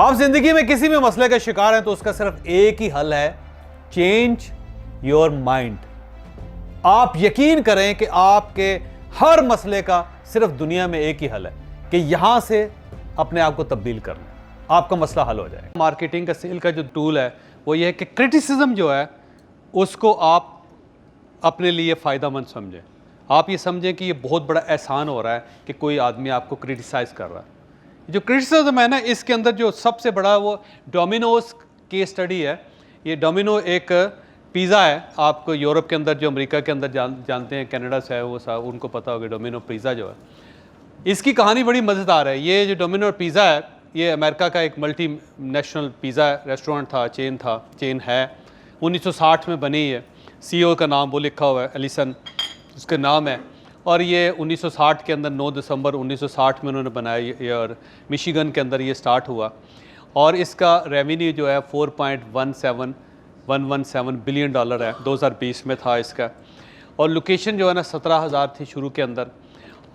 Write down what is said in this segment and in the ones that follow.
आप जिंदगी में किसी भी मसले का शिकार हैं तो उसका सिर्फ एक ही हल है, चेंज योर माइंड। आप यकीन करें कि आपके हर मसले का सिर्फ दुनिया में एक ही हल है कि यहां से अपने आप को तब्दील करना, आपका मसला हल हो जाएगा। मार्केटिंग का सेल का जो टूल है वो ये है कि क्रिटिसिज्म जो है उसको आप अपने लिए फ़ायदेमंद समझें। आप ये समझें कि ये बहुत बड़ा एहसान हो रहा है कि कोई आदमी आपको क्रिटिसाइज़ कर रहा है। जो क्रिटिसिज्म है ना, इसके अंदर जो सबसे बड़ा वो डोमिनोज केस स्टडी है। ये डोमिनो एक पिज़्ज़ा है, आपको यूरोप के अंदर, जो अमेरिका के अंदर जानते हैं, कनाडा से है वो साहब, उनको पता होगा डोमिनो पिज़्ज़ा जो है। इसकी कहानी बड़ी मज़ेदार है। ये जो डोमिनो पिज़्ज़ा है ये अमेरिका का एक मल्टी नेशनल पिज़्ज़ा रेस्टोरेंट था, चेन है। 1960 में बनी है। CEO का नाम वो लिखा हुआ है, एलिसन उसका नाम है। और ये 1960 के अंदर 9 दिसंबर 1960 में उन्होंने बनाया ये, और मिशिगन के अंदर ये स्टार्ट हुआ। और इसका रेवेन्यू जो है $4.117 बिलियन है, 2020 में था इसका। और लोकेशन जो है ना 17,000 थी शुरू के अंदर,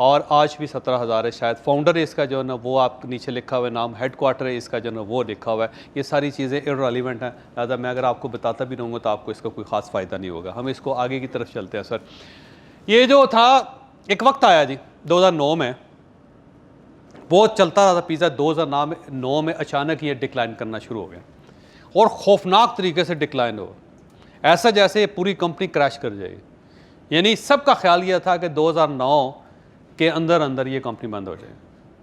और आज भी 17,000 है शायद। फाउंडर है इसका जो है ना वो आप नीचे लिखा हुआ है नाम, हेडक्वार्टर है इसका जो है ना वो लिखा हुआ है। ये सारी चीज़ें इररिलेवेंट हैं, लिहाजा मैं अगर आपको बताता भी रहूँगा तो आपको इसका कोई ख़ास फ़ायदा नहीं होगा। हम इसको आगे की तरफ चलते हैं। सर ये जो था एक वक्त आया जी 2009 में, बहुत चलता रहा था पिज़्ज़ा। 2009 में अचानक ये डिक्लाइन करना शुरू हो गया और खौफनाक तरीके से डिक्लाइन हो, ऐसा जैसे ये पूरी कंपनी क्रैश कर जाएगी। यानी सबका ख्याल यह था कि 2009 के अंदर अंदर ये कंपनी बंद हो जाएगी,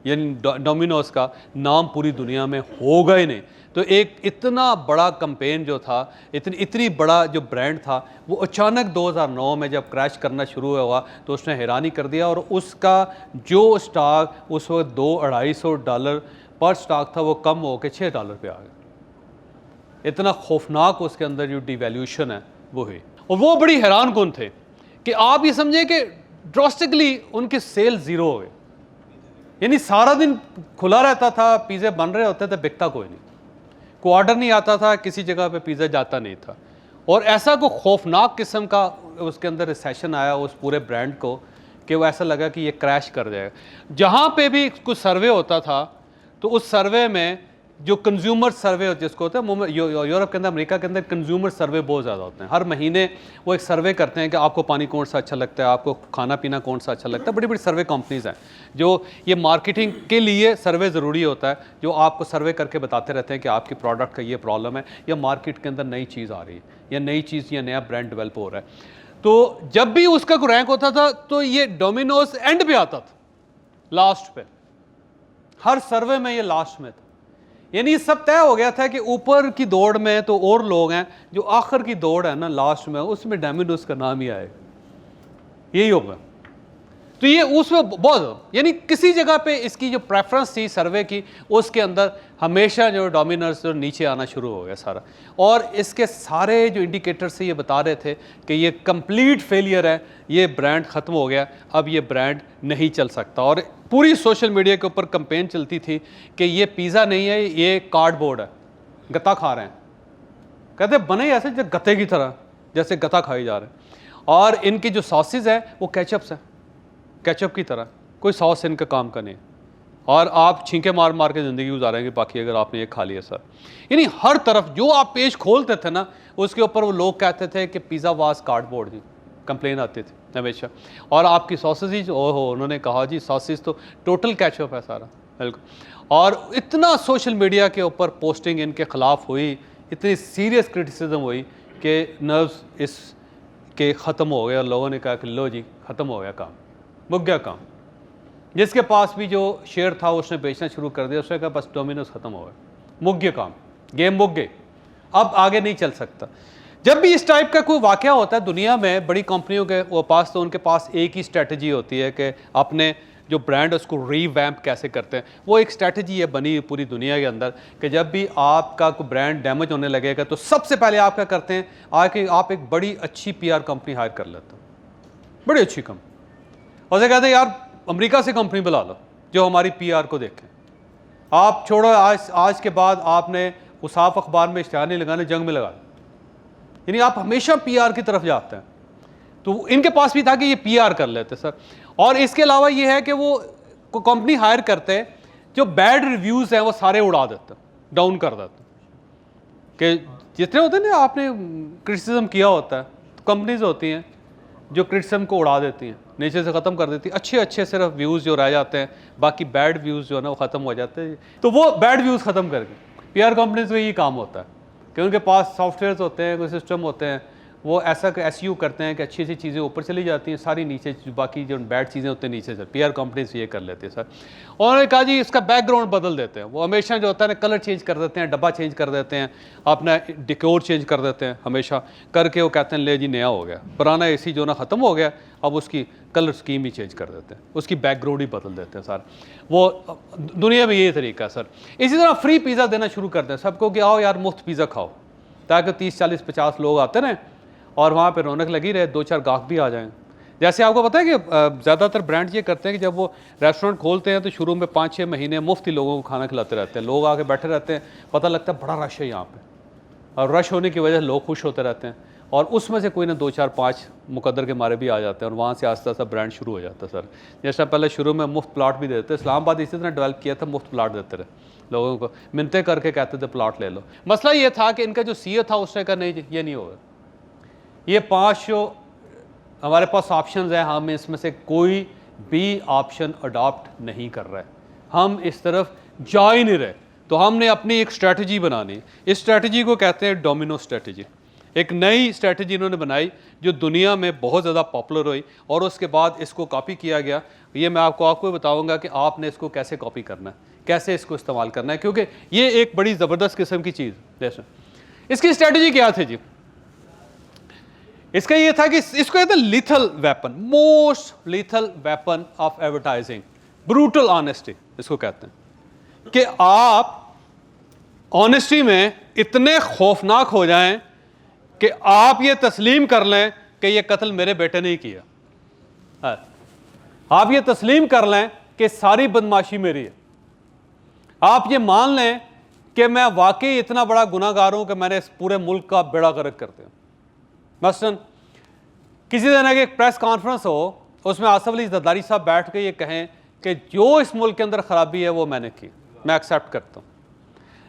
यानी डोमिनोज का नाम पूरी दुनिया में होगा ही नहीं। तो एक इतना बड़ा कैंपेन जो था, इतनी बड़ा जो ब्रांड था, वो अचानक 2009 में जब क्रैश करना शुरू हुआ तो उसने हैरानी कर दिया। और उसका जो स्टॉक उस वक्त $200-250 पर स्टॉक था वो कम होकर $6 पे आ गया। इतना खौफनाक उसके अंदर जो डिवैल्यूशन है वो हुई। और वो बड़ी हैरान कौन थे कि आप ये समझे कि ड्रास्टिकली उनके सेल ज़ीरो हो गए। यानी सारा दिन खुला रहता था, पिज़्ज़े बन रहे होते थे, बिकता कोई नहीं, कोई ऑर्डर नहीं आता था, किसी जगह पे पिज़्ज़ा जाता नहीं था। और ऐसा को खौफनाक किस्म का उसके अंदर रिसेशन आया उस पूरे ब्रांड को कि वो ऐसा लगा कि ये क्रैश कर जाएगा। जहाँ पे भी कुछ सर्वे होता था तो उस सर्वे में जो कंज्यूमर सर्वे जिसको होता है, यूरोप के अंदर, अमेरिका के अंदर कंज्यूमर सर्वे बहुत ज़्यादा होते हैं। हर महीने वो एक सर्वे करते हैं कि आपको पानी कौन सा अच्छा लगता है, आपको खाना पीना कौन सा अच्छा लगता है। बड़ी बड़ी सर्वे कंपनीज़ हैं जो ये मार्केटिंग के लिए सर्वे ज़रूरी होता है, जो आपको सर्वे करके बताते रहते हैं कि आपकी प्रोडक्ट का ये प्रॉब्लम है, या मार्केट के अंदर नई चीज़ आ रही है, या नई चीज़ या नया ब्रांड डेवलप हो रहा है। तो जब भी उसका कोई रैंक होता था तो ये डोमिनोज एंड पे आता था, लास्ट पे। हर सर्वे में ये लास्ट में था। यानी सब तय हो गया था कि ऊपर की दौड़ में तो और लोग हैं, जो आखिर की दौड़ है ना लास्ट में, उसमें डोमिनोज का नाम ही आएगा, यही होगा। तो ये उसमें बहुत, यानी किसी जगह पे इसकी जो प्रेफरेंस थी सर्वे की, उसके अंदर हमेशा जो डोमिनोज जो नीचे आना शुरू हो गया सारा। और इसके सारे जो इंडिकेटर्स से ये बता रहे थे कि ये कंप्लीट फेलियर है, ये ब्रांड ख़त्म हो गया, अब ये ब्रांड नहीं चल सकता। और पूरी सोशल मीडिया के ऊपर कैंपेन चलती थी कि ये पिज़्ज़ा नहीं है, ये कार्डबोर्ड है, गत्ता खा रहे हैं। कहते बने ऐसे जो गत्ते की तरह, जैसे गत्ता खाई जा रहे हैं। और इनकी जो सॉसेज है वो केचप्स है, केचप की तरह, कोई सॉस इनका काम का नहीं। और आप छींके मार मार के ज़िंदगी गुजारेंगे बाकी अगर आपने ये खा लिया। सर यानी हर तरफ जो आप पेज खोलते थे ना उसके ऊपर वो लोग कहते थे कि पिज़्ज़ा वाज कार्डबोर्ड, जी कंप्लेन आती थी हमेशा। और आपकी सॉसेज, ओहो, उन्होंने कहा जी सॉसेज तो टोटल केचप है सारा, बिल्कुल। और इतना सोशल मीडिया के ऊपर पोस्टिंग इनके ख़िलाफ़ हुई, इतनी सीरियस क्रिटिसिज्म हुई कि नर्व्स इस के ख़त्म हो गए। और लोगों ने कहा कि लो जी ख़त्म हो गया काम, मुक गया काम। जिसके पास भी जो शेयर था उसने बेचना शुरू कर दिया, उसने कहा बस डोमिनोज ख़त्म हो गया, मुक गया काम, गेम मुक गए, अब आगे नहीं चल सकता। जब भी इस टाइप का कोई वाक़या होता है दुनिया में, बड़ी कंपनियों के वो पास, तो उनके पास एक ही स्ट्रेटजी होती है कि अपने जो ब्रांड उसको रीवैम्प कैसे करते हैं। वो एक स्ट्रेटजी है बनी पूरी दुनिया के अंदर कि जब भी आपका कोई ब्रांड डैमेज होने लगेगा तो सबसे पहले आप क्या करते हैं, आके आप एक बड़ी अच्छी PR कंपनी हायर कर लेते हो, बड़ी अच्छी कंपनी, और से कहते हैं यार अमेरिका से कंपनी बुला लो जो हमारी PR को देखें। आप छोड़ो, आज के बाद आपने वो साफ अखबार में इश्तिहार नहीं लगाने, जंग में लगा, यानी आप हमेशा PR की तरफ जाते हैं। तो इनके पास भी था कि ये PR कर लेते सर। और इसके अलावा ये है कि वो कंपनी हायर करते हैं, जो बैड रिव्यूज़ हैं वो सारे उड़ा देते हैं। डाउन कर देते हैं कि जितने होते हैं ना, आपने क्रिटिसिज्म किया होता है, तो कंपनीज होती हैं जो क्रिटिसिज्म को उड़ा देती हैं, नीचे से ख़त्म कर देती हैं, अच्छे अच्छे सिर्फ व्यूज़ जो रह जाते हैं, बाकी बैड व्यूज़ जो है ना वो ख़त्म हो जाते हैं। तो वो बैड व्यूज़ ख़त्म करके PR कंपनीज का यही काम होता है कि उनके पास सॉफ्टवेयर्स होते हैं, कोई सिस्टम होते हैं, वो ऐसा SEO करते हैं कि अच्छी अच्छी चीज़ें ऊपर चली जाती हैं, सारी नीचे बाकी जो बैड चीज़ें होती हैं नीचे से। PR कंपनीज ये कर लेती है सर। और उन्होंने कहा जी इसका बैकग्राउंड बदल देते हैं, वो हमेशा जो होता है ना कलर चेंज कर देते हैं, डब्बा चेंज कर देते हैं, अपना डिकोर चेंज कर देते हैं, हमेशा करके वो कहते हैं ले जी नया हो गया, पुराना AC जो ना ख़त्म हो गया, अब उसकी कलर स्कीम ही चेंज कर देते हैं, उसकी बैकग्राउंड ही बदल देते हैं सर। वो दुनिया में यही तरीका है सर। इसी तरह फ्री पिज़्ज़ा देना शुरू कर दें सबको कि आओ यार मुफ्त पिज़्ज़ा खाओ, ताकि 30, 40, 50 लोग आते रहें और वहाँ पे रौनक लगी रहे, 2-4 गाहक भी आ जाएं। जैसे आपको पता है कि ज़्यादातर ब्रांड ये करते हैं कि जब वो रेस्टोरेंट खोलते हैं तो शुरू में 5-6 महीने मुफ्त ही लोगों को खाना खिलाते रहते हैं, लोग आके बैठे रहते हैं, पता लगता है बड़ा रश है यहाँ पे, और रश होने की वजह से लोग खुश होते रहते हैं, और उसमें से कोई ना 2-4-5 मुकद्दर के मारे भी आ जाते हैं, और वहाँ से आस्ता आस्ता ब्रांड शुरू हो जाता है सर। जैसा पहले शुरू में मुफ्त प्लाट भी देते, इस्लामाबाद इसी तरह डेवलप किया था, मुफ्त प्लाट देते रहे लोगों को, मिन्नतें करके कहते थे प्लाट ले लो। मसला ये था कि इनका जो CEO था उसने कहा नहीं ये नहीं होगा, ये 5 हमारे पास ऑप्शन है, हम इसमें से कोई भी ऑप्शन अडॉप्ट नहीं कर रहे, हम इस तरफ जा ही नहीं रहे। तो हमने अपनी एक स्ट्रेटजी बनानी, इस स्ट्रेटजी को कहते हैं डोमिनो स्ट्रेटजी। एक नई स्ट्रेटजी इन्होंने बनाई जो दुनिया में बहुत ज़्यादा पॉपुलर हुई, और उसके बाद इसको कॉपी किया गया। ये मैं आपको बताऊंगा कि आपने इसको कैसे कॉपी करना है, कैसे इसको इस्तेमाल करना है, क्योंकि ये एक बड़ी ज़बरदस्त किस्म की चीज़ जैसे। इसकी स्ट्रेटजी क्या थी जी? इसका ये था कि इसको कहते हैं lethal weapon, most lethal weapon of advertising, brutal honesty इसको कहते हैं, कि आप ऑनेस्टी में इतने खौफनाक हो जाएं कि आप ये तस्लीम कर लें कि ये कत्ल मेरे बेटे ने ही किया, आप ये तस्लीम कर लें कि सारी बदमाशी मेरी है, आप ये मान लें कि मैं वाकई इतना बड़ा गुनाहगार हूं कि मैंने इस पूरे मुल्क का बेड़ा गर्क कर दिया। मसलन किसी दिन एक प्रेस कॉन्फ्रेंस हो, उसमें आसिफ अली जरदारी साहब बैठ के ये कहें कि जो इस मुल्क के अंदर ख़राबी है वो मैंने की, मैं एक्सेप्ट करता हूँ।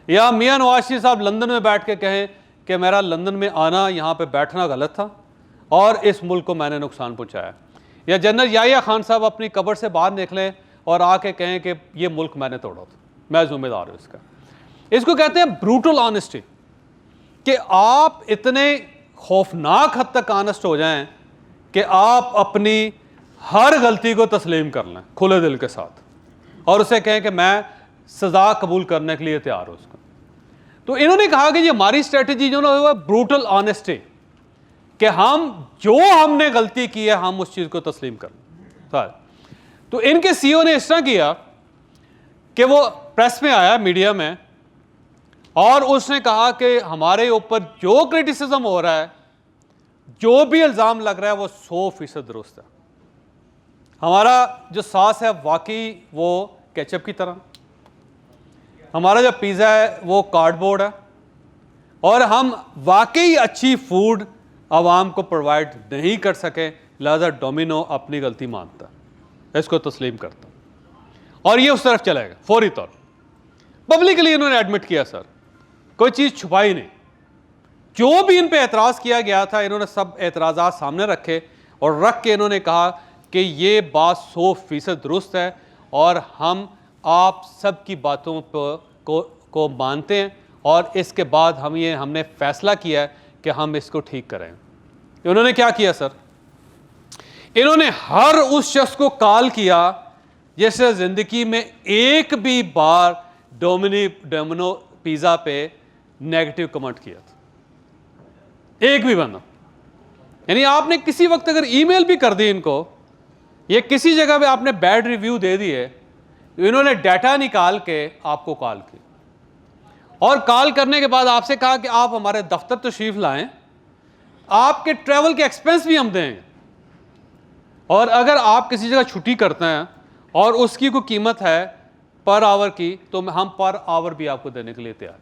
या मियां नवाज शरीफ साहब लंदन में बैठ के कहें कि मेरा लंदन में आना, यहाँ पे बैठना गलत था और इस मुल्क को मैंने नुकसान पहुँचाया। या जनरल याहिया खान साहब अपनी कब्र से बाहर निकलें और आके कहें कि ये मुल्क मैंने तोड़ा था, मैं जिम्मेदार हूँ इसका। इसको कहते हैं ब्रूटल ऑनेस्टी, कि आप इतने खौफनाक हद तक ऑनेस्ट हो जाएं कि आप अपनी हर गलती को तस्लीम कर लें खुले दिल के साथ, और उसे कहें कि मैं सज़ा कबूल करने के लिए तैयार हूँ उसको। तो इन्होंने कहा कि ये हमारी स्ट्रेटजी जो ना ब्रूटल ऑनेस्टी, कि हम जो हमने गलती की है हम उस चीज़ को तस्लीम कर लें। तो इनके CEO ने इस तरह किया कि वो प्रेस में आया, मीडिया में, और उसने कहा कि हमारे ऊपर जो क्रिटिसिज्म हो रहा है, जो भी इल्ज़ाम लग रहा है वो 100% दुरुस्त है। हमारा जो सॉस है वाकई वो केचप की तरह, हमारा जो पिज़्ज़ा है वो कार्डबोर्ड है, और हम वाकई अच्छी फूड आवाम को प्रोवाइड नहीं कर सके, लिहाजा डोमिनो अपनी गलती मानता है, इसको तस्लीम करता, और ये उस तरफ चलेगा फौरी तौर। पब्लिकली इन्होंने एडमिट किया सर, कोई चीज़ छुपाई नहीं, जो भी इन पे एतराज़ किया गया था इन्होंने सब एतराज़ात सामने रखे, और रख के इन्होंने कहा कि ये बात 100% दुरुस्त है, और हम आप सब की बातों को मानते हैं, और इसके बाद हमने फ़ैसला किया है कि हम इसको ठीक करें। इन्होंने क्या किया सर? इन्होंने हर उस शख्स को कॉल किया जिसने ज़िंदगी में एक भी बार डोमिनो पिज़्ज़ा पे नेगेटिव कमेंट किया था, एक भी बंदा। यानी आपने किसी वक्त अगर ईमेल भी कर दी इनको, ये किसी जगह पे आपने बैड रिव्यू दे दिए, तो इन्होंने डाटा निकाल के आपको कॉल की, और कॉल करने के बाद आपसे कहा कि आप हमारे दफ्तर तशरीफ लाएं, आपके ट्रैवल के एक्सपेंस भी हम देंगे, और अगर आप किसी जगह छुट्टी करते हैं और उसकी कोई कीमत है पर आवर की, तो हम पर आवर भी आपको देने के लिए तैयार।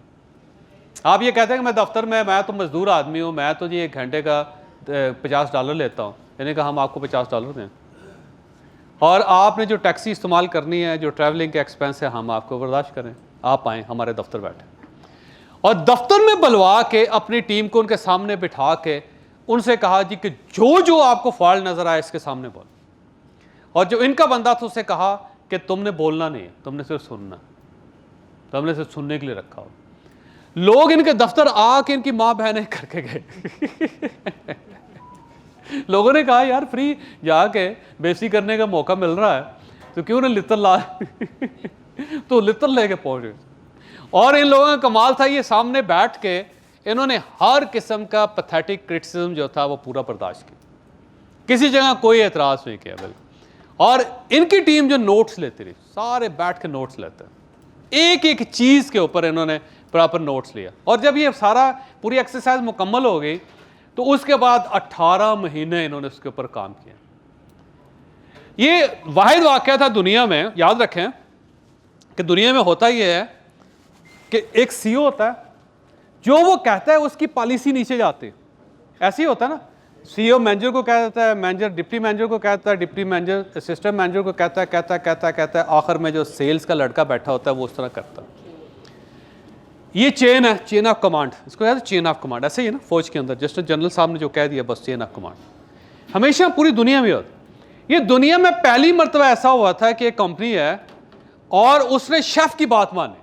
आप ये कहते हैं कि मैं दफ्तर में, मैं तो मजदूर आदमी हूँ, मैं तो जी 1 घंटे का $50 लेता हूँ, यानी कि हम आपको $50 दें, और आपने जो टैक्सी इस्तेमाल करनी है, जो ट्रैवलिंग के एक्सपेंस है, हम आपको बर्दाश्त करें, आप आएँ हमारे दफ्तर बैठे। और दफ्तर में बुलवा के अपनी टीम को उनके सामने बिठा के उनसे कहा जी कि जो जो आपको फॉल्ट नजर आए इसके सामने बोल। और जो इनका बंदा था उससे कहा कि तुमने बोलना नहीं है, तुमने सिर्फ सुनना, तुमने सिर्फ सुनने के लिए रखा हो। लोग इनके दफ्तर आके इनकी माँ बहनें करके गए। लोगों ने कहा यार फ्री जाके बेइज्जती करने का मौका मिल रहा है तो क्यों ना लित्र ला। तो लित्र लेके पहुंचे। और इन लोगों का कमाल था, ये सामने बैठ के इन्होंने हर किस्म का पैथेटिक क्रिटिसिज्म जो था वो पूरा बर्दाश्त किया, किसी जगह कोई एतराज़ नहीं किया बिल्कुल। और इनकी टीम जो नोट्स लेती रही, सारे बैठ के नोट्स लेते हैं, एक एक चीज़ के ऊपर इन्होंने प्रॉपर नोट्स लिया। और जब ये सारा पूरी एक्सरसाइज मुकम्मल हो गई तो उसके बाद 18 महीने इन्होंने उसके ऊपर काम किया। ये वाहिद वाक़या था दुनिया में, याद रखें कि दुनिया में होता ये है कि एक सीईओ होता है, जो वो कहता है उसकी पॉलिसी नीचे जाती है। ऐसे ही होता है ना, सीईओ मैनेजर को कह देता है, मैनेजर डिप्टी मैनेजर को कहता है, डिप्टी मैनेजर असिस्टेंट मैनेजर को कहता है, आखिर में जो सेल्स का लड़का बैठा होता है वो उस तरह करता है। ये चेन है, चेन ऑफ कमांड, इसको कहते हैं चेन ऑफ कमांड। ऐसे ही है ना फौज के अंदर, जस्ट जनरल साहब ने जो कह दिया बस चेन ऑफ कमांड हमेशा पूरी दुनिया में होता। ये दुनिया में पहली मरतबा ऐसा हुआ था कि एक कंपनी है और उसने शेफ की बात मानी।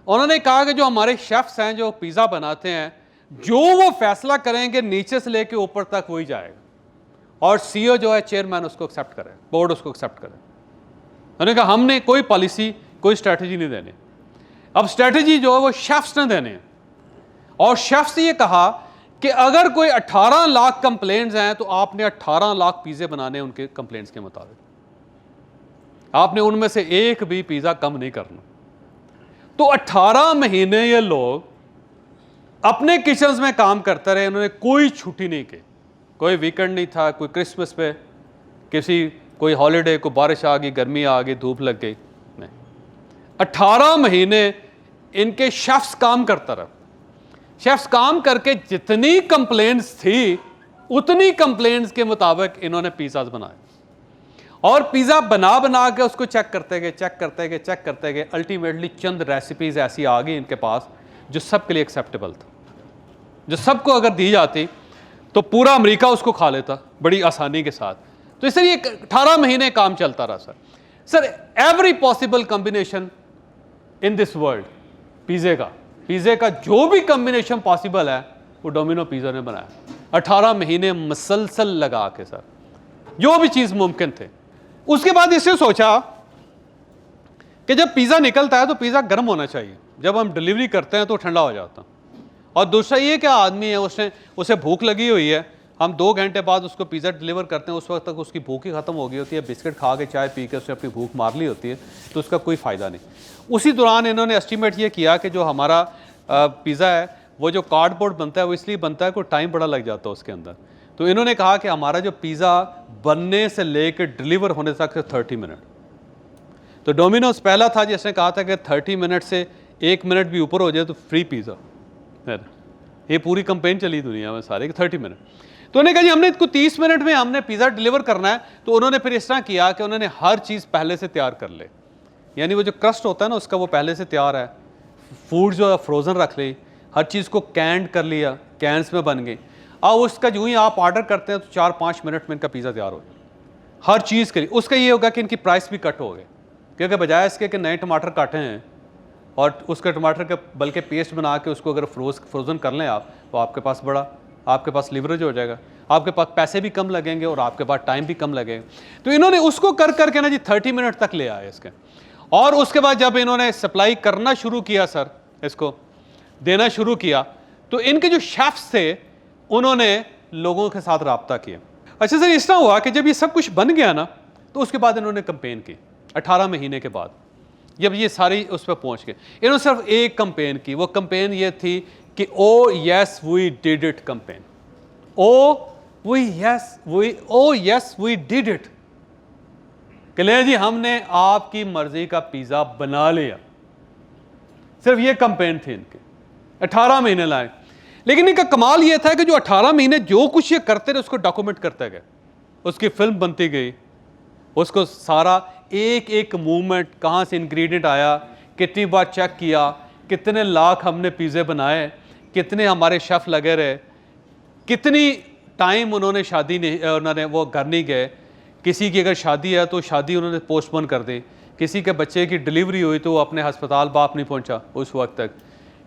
उन्होंने कहा कि जो हमारे शेफ्स हैं जो पिज़्ज़ा बनाते हैं, जो वो फैसला करेंगे नीचे से लेके ऊपर तक वही जाएगा। और सीईओ जो है चेयरमैन उसको एक्सेप्ट करे, बोर्ड उसको एक्सेप्ट करे। उन्होंने कहा हमने कोई पॉलिसी कोई स्ट्रैटेजी नहीं देनी। अब स्ट्रैटेजी जो है वो शेफ्स ने देने हैं। और शेफ्स ने ये कहा कि अगर कोई 18 लाख कंप्लेंट्स हैं तो आपने 18 लाख पिज़्ज़े बनाने उनके कंप्लेंट्स के मुताबिक, आपने उनमें से एक भी पिज़्ज़ा कम नहीं करना। तो 18 महीने ये लोग अपने किचन्स में काम करते रहे, इन्होंने कोई छुट्टी नहीं की, कोई वीकेंड नहीं था, कोई क्रिसमस पे, कोई हॉलीडे, को बारिश आ गई, गर्मी आ गई, धूप लग गई, नहीं। 18 महीने इनके शेफ्स काम करता रहा। शेफ्स काम करके जितनी कंप्लेंट्स थी उतनी कंप्लेंट्स के मुताबिक इन्होंने पिज़्ज़ा बनाए। और पिज़्ज़ा बना बना के उसको चेक करते गए। अल्टीमेटली चंद रेसिपीज ऐसी आ गई इनके पास जो सबके लिए एक्सेप्टेबल था, जो सबको अगर दी जाती तो पूरा अमेरिका उसको खा लेता बड़ी आसानी के साथ। तो इस तरह 18 महीने काम चलता रहा sir. Every possible combination in this world, पिज़्ज़े का जो भी कॉम्बिनेशन पॉसिबल है वो डोमिनो पिज़्ज़ा ने बनाया 18 महीने मसलसल लगा के सर, जो भी चीज़ मुमकिन थे। उसके बाद इससे सोचा कि जब पिज़्ज़ा निकलता है तो पिज़्ज़ा गर्म होना चाहिए, जब हम डिलीवरी करते हैं तो ठंडा हो जाता। और दूसरा ये क्या आदमी है, उसे भूख लगी हुई है, हम 2 घंटे बाद उसको पिज़्ज़ा डिलीवर करते हैं, उस वक्त तक उसकी भूख ही ख़त्म हो गई होती है, बिस्किट खा के चाय पी के उसने अपनी भूख मार ली होती है, तो उसका कोई फ़ायदा नहीं। उसी दौरान इन्होंने एस्टिमेट ये किया कि जो हमारा पिज़्ज़ा है वो जो कार्डबोर्ड बनता है वो इसलिए बनता है कि टाइम बड़ा लग जाता है उसके अंदर। तो इन्होंने कहा कि हमारा जो पिज़्ज़ा बनने से लेकर डिलीवर होने तक 30 मिनट। तो डोमिनोज पहला था जिसने कहा था कि 30 मिनट से 1 मिनट भी ऊपर हो जाए तो फ्री पिज़्ज़ा। ये पूरी कंपेन चली दुनिया में सारे कि 30 मिनट। तो उन्होंने कहा जी हमने इसको 30 मिनट में हमने पिज़्ज़ा डिलीवर करना है। तो उन्होंने फिर इस तरह किया कि उन्होंने हर चीज़ पहले से तैयार कर ले, यानी वो जो क्रस्ट होता है ना उसका वो पहले से तैयार है, फूड जो है फ्रोज़न रख ली, हर चीज़ को कैंड कर लिया, कैंस में बन गई। अब उसका जो ही आप ऑर्डर करते हैं तो 4-5 मिनट में इनका पिज़्ज़ा तैयार हो गया, हर चीज़ करी। उसका ये होगा कि इनकी प्राइस भी कट हो गए, क्योंकि बजाय इसके कि नए टमाटर काटे हैं और उसके टमाटर के बल्कि पेस्ट बना के उसको अगर फ्रोज़न कर लें आप, तो आपके पास लीवरेज हो जाएगा, आपके पास पैसे भी कम लगेंगे और आपके पास टाइम भी कम लगेगा। तो इन्होंने उसको कर करके ना जी 30 मिनट तक ले आए इसके। और उसके बाद जब इन्होंने सप्लाई करना शुरू किया सर, इसको देना शुरू किया, तो इनके जो शेफ्स थे उन्होंने लोगों के साथ रब्ता किया। अच्छा सर, इस तरह हुआ कि जब ये सब कुछ बन गया ना तो उसके बाद इन्होंने कंपेन की 18 महीने के बाद, जब ये सारी उस पर पहुंच गए। इन्होंने सिर्फ एक कंपेन की, वो कंपेन ये थी कि oh yes we did it campaign. Oh yes we did it, कि ले जी हमने आपकी मर्जी का पिज़्ज़ा बना लिया। सिर्फ ये कंपेन थी इनके, 18 महीने लाए। लेकिन इनका कमाल ये था कि जो 18 महीने जो कुछ ये करते रहे उसको डॉक्यूमेंट करते गए, उसकी फिल्म बनती गई, उसको सारा एक एक मूवमेंट, कहाँ से इंग्रेडिएंट आया, कितनी बार चेक किया कितने लाख हमने पिज़्ज़े बनाए, कितने हमारे शेफ़ लगे रहे, कितनी टाइम उन्होंने शादी नहीं, उन्होंने वो घर नहीं गए। किसी की अगर शादी है तो शादी उन्होंने पोस्टपोन कर दी, किसी के बच्चे की डिलीवरी हुई तो वो अपने हस्पताल बाप नहीं पहुंचा उस वक्त तक,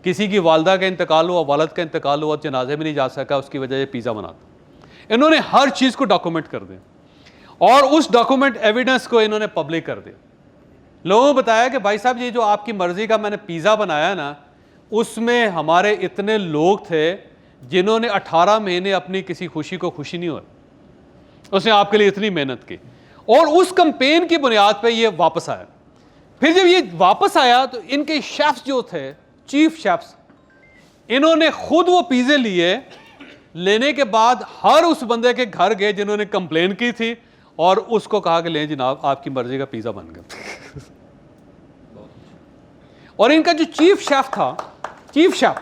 किसी की वालदा का इंतकाल हुआ, वालद का इंतकाल हुआ, जनाजे में नहीं जा सका, उसकी वजह से पिज़्ज़ा बनाता। इन्होंने हर चीज़ को डॉक्यूमेंट कर दिया और उस डॉक्यूमेंट एविडेंस को इन्होंने पब्लिक कर दिया। लोगों को बताया कि भाई साहब ये जो आपकी मर्ज़ी का मैंने पिज़्ज़ा बनाया ना, उसमें हमारे इतने लोग थे जिन्होंने 18 महीने अपनी किसी खुशी को खुशी नहीं हुई, उसने आपके लिए इतनी मेहनत की और उस कैंपेन की बुनियाद पे ये वापस आया। फिर जब ये वापस आया तो इनके शेफ्स जो थे, चीफ शेफ्स, इन्होंने खुद वो पिज़्ज़े लिए, लेने के बाद हर उस बंदे के घर गए जिन्होंने कंप्लेन की थी और उसको कहा कि ले जनाब आपकी मर्जी का पिज़्ज़ा बन गया। और इनका जो चीफ शेफ था, चीफ शेफ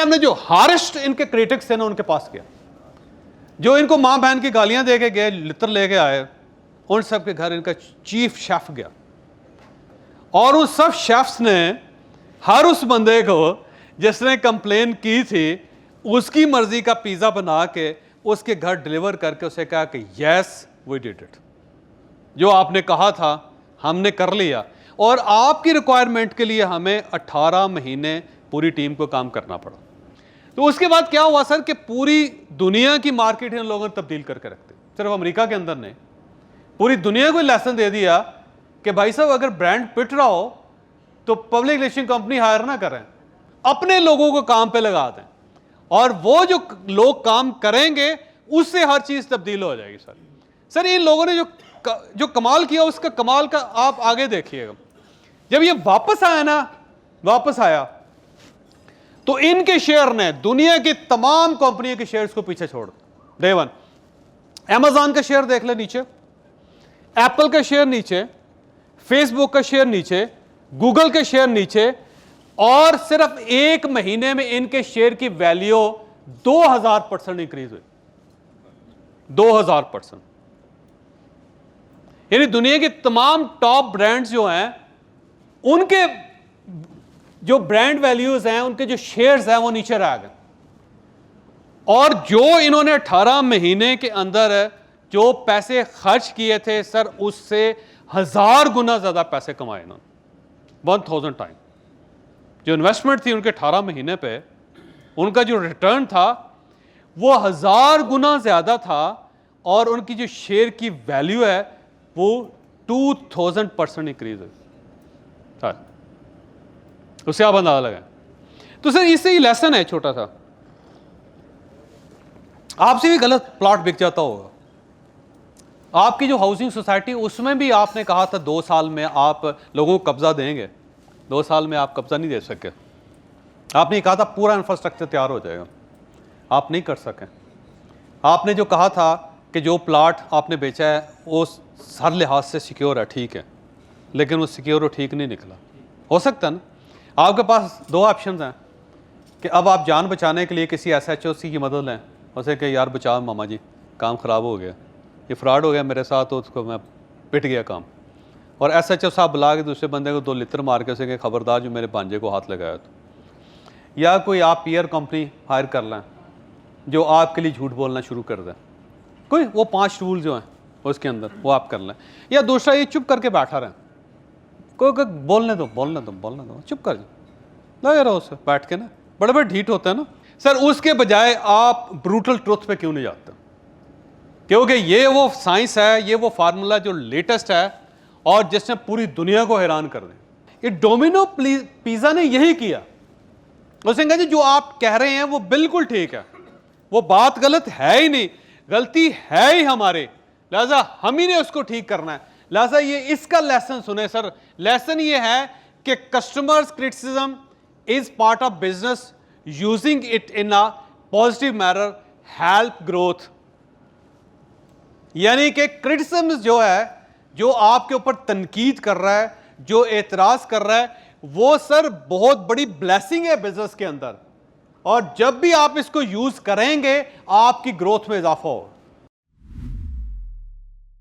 ने जो हारेस्ट इनके क्रिटिक्स थे ना उनके पास गया, जो इनको मां बहन की गालियां दे के गए, लित्र लेके आए, उन सब के घर इनका चीफ शेफ गया और उन सब शेफ्स ने हर उस बंदे को जिसने कंप्लेन की थी उसकी मर्जी का पिज़्ज़ा बना के उसके घर डिलीवर करके उसे कहा कि यस वी डिड इट, जो आपने कहा था हमने कर लिया और आपकी रिक्वायरमेंट के लिए हमें 18 महीने पूरी टीम को काम करना पड़ा। तो उसके बाद क्या हुआ सर कि पूरी दुनिया की मार्केट इन लोगों ने तब्दील करके रखते, सिर्फ अमेरिका के अंदर नहीं, पूरी दुनिया को लेसन दे दिया कि भाई साहब अगर ब्रांड पिट रहा हो तो पब्लिक रिलेशन कंपनी हायर ना करें, अपने लोगों को काम पे लगा दें और वो जो लोग काम करेंगे उससे हर चीज तब्दील हो जाएगी। सर इन लोगों ने जो कमाल किया उसका कमाल का आप आगे देखिएगा। जब ये वापस आया तो इनके शेयर ने दुनिया की तमाम कंपनियों के शेयर्स को पीछे छोड़ डे वन। अमेज़न का शेयर देख ले नीचे, एप्पल का शेयर नीचे, फेसबुक का शेयर नीचे, गूगल के शेयर नीचे और सिर्फ एक महीने में इनके शेयर की वैल्यू 2000% इंक्रीज हुई, 2000%। यानी दुनिया के तमाम टॉप ब्रांड्स जो हैं उनके जो ब्रांड वैल्यूज हैं, उनके जो शेयर्स हैं वो नीचे रह गए और जो इन्होंने 18 महीने के अंदर जो पैसे खर्च किए थे सर उससे 1000 गुना ज्यादा पैसे कमाए इन्होंने, 1000 टाइम। जो इन्वेस्टमेंट थी उनके 18 महीने पे, उनका जो रिटर्न था वो 1000 गुना ज्यादा था और उनकी जो शेयर की वैल्यू है वो 2000% इंक्रीज हुई। उससे आप अंदाजा लगाएं। तो सर इससे ही लेसन है छोटा सा, आपसे भी गलत प्लॉट बिक जाता होगा, आपकी जो हाउसिंग सोसाइटी उसमें भी आपने कहा था 2 साल में आप लोगों को कब्जा देंगे, 2 साल में आप कब्जा नहीं दे सके, आपने कहा था पूरा इंफ्रास्ट्रक्चर तैयार हो जाएगा, आप नहीं कर सके। आपने जो कहा था कि जो प्लाट आपने बेचा है वो हर लिहाज से सिक्योर है, ठीक है, लेकिन वो सिक्योर और ठीक नहीं निकला। हो सकता है ना, आपके पास 2 ऑप्शन हैं कि अब आप जान बचाने के लिए किसी SHOC की मदद लें, उसे कि यार बचाओ मामा जी काम ख़राब हो गया, ये फ्रॉड हो गया मेरे साथ, तो उसको मैं पिट गया काम, और SHO साहब बुला के दूसरे बंदे को 2 लित्र मार के उसे कि खबरदार जो मेरे भांजे को हाथ लगाया। तो या कोई आप पीयर कंपनी हायर कर लें जो आपके लिए झूठ बोलना शुरू कर दें, कोई वो 5 टूल जो हैं उसके अंदर वो आप कर लें, या दूसरा ये चुप करके बैठा रहें, कोई बोलने दो चुप कर जाओ, लगे रहो उससे बैठ के ना, बड़े बड़े ढीठ होते हैं ना सर, उसके बजाय आप ब्रूटल ट्रुथ पे क्यों नहीं जाते? क्योंकि ये वो साइंस है, ये वो फार्मूला जो लेटेस्ट है और जिसने पूरी दुनिया को हैरान कर दें। ये डोमिनो पिज़्ज़ा ने यही किया, उसने कहा जी जो आप कह रहे हैं वो बिल्कुल ठीक है, वो बात गलत है ही नहीं, गलती है ही हमारे, लिहाजा हम ही ने उसको ठीक करना है। लिहाजा ये इसका लेसन सुने सर, लेसन ये है कि customers criticism is part of business, using it in a positive manner help growth. यानी कि क्रिटिसिज्म जो है, जो आपके ऊपर तनकीद कर रहा है, जो एतराज कर रहा है, वो सर बहुत बड़ी ब्लेसिंग है बिजनेस के अंदर, और जब भी आप इसको यूज करेंगे आपकी ग्रोथ में इजाफा होगा।